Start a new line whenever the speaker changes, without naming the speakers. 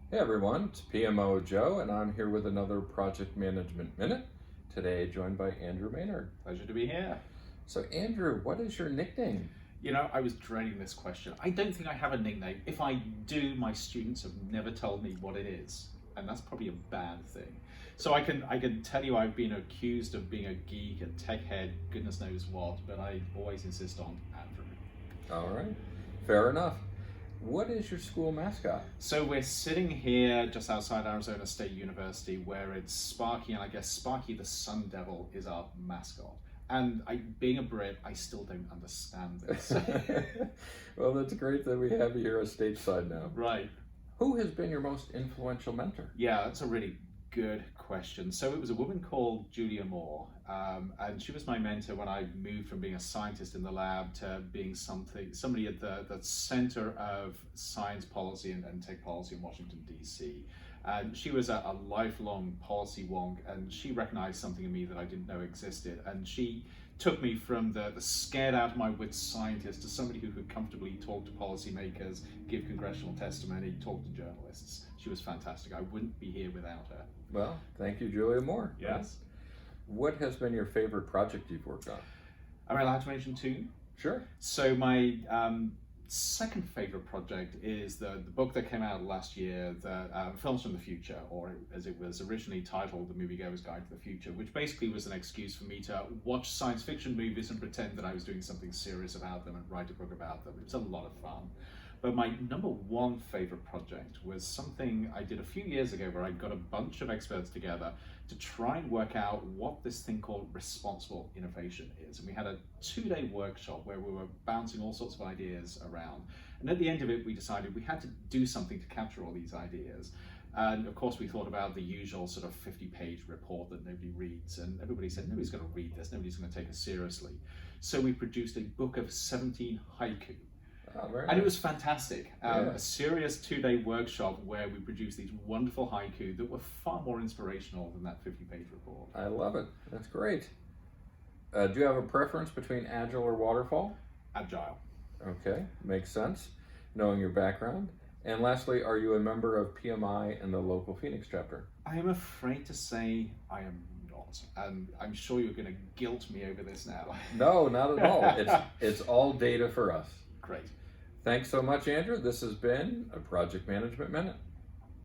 Hey everyone, it's PMO Joe, and I'm here with another Project Management Minute. Today, joined by Andrew Maynard.
Pleasure to be here.
So, Andrew, what is your nickname?
You know, I was dreading this question. I don't think I have a nickname. If I do, my students have never told me what it is, and that's probably a bad thing. So I can tell you I've been accused of being a geek, a tech head, goodness knows what, but I always insist on Andrew.
All right, fair enough. What is your school mascot?
So we're sitting here just outside Arizona State University, where it's Sparky, and I guess Sparky the Sun Devil is our mascot. And being a Brit, I still don't understand this.
Well, that's great that we have you here stateside now.
Right.
Who has been your most influential mentor?
Yeah, that's a really good question. So it was a woman called Julia Moore, and she was my mentor when I moved from being a scientist in the lab to being somebody at the center of science policy and tech policy in Washington, D.C. And she was a lifelong policy wonk, and she recognized something in me that I didn't know existed. And she took me from the scared out of my wits scientist to somebody who could comfortably talk to policymakers, give congressional testimony, talk to journalists. She was fantastic. I wouldn't be here without her.
Well, thank you, Julia Moore.
Yes.
What has been your favorite project you've worked on?
Am I allowed to mention two?
Sure.
So my second favorite project is the book that came out last year, the Films from the Future, or as it was originally titled, The Moviegoer's Guide to the Future, which basically was an excuse for me to watch science fiction movies and pretend that I was doing something serious about them and write a book about them. It was a lot of fun. But my number one favorite project was something I did a few years ago where I got a bunch of experts together to try and work out what this thing called responsible innovation is. And we had a 2-day workshop where we were bouncing all sorts of ideas around. And at the end of it, we decided we had to do something to capture all these ideas. And of course, we thought about the usual sort of 50-page report that nobody reads. And everybody said, nobody's going to read this, nobody's going to take us seriously. So we produced a book of 17 haiku.
Oh, very
and
nice.
it was fantastic. A serious 2-day workshop where we produced these wonderful haiku that were far more inspirational than that 50-page report.
I love it. That's great. Do you have a preference between Agile or Waterfall?
Agile.
Okay, makes sense, knowing your background. And lastly, are you a member of PMI and the local Phoenix chapter?
I am afraid to say I am not. And I'm sure you're going to guilt me over this now.
No, not at all. It's all data for us.
Great.
Thanks so much, Andrew. This has been a Project Management Minute.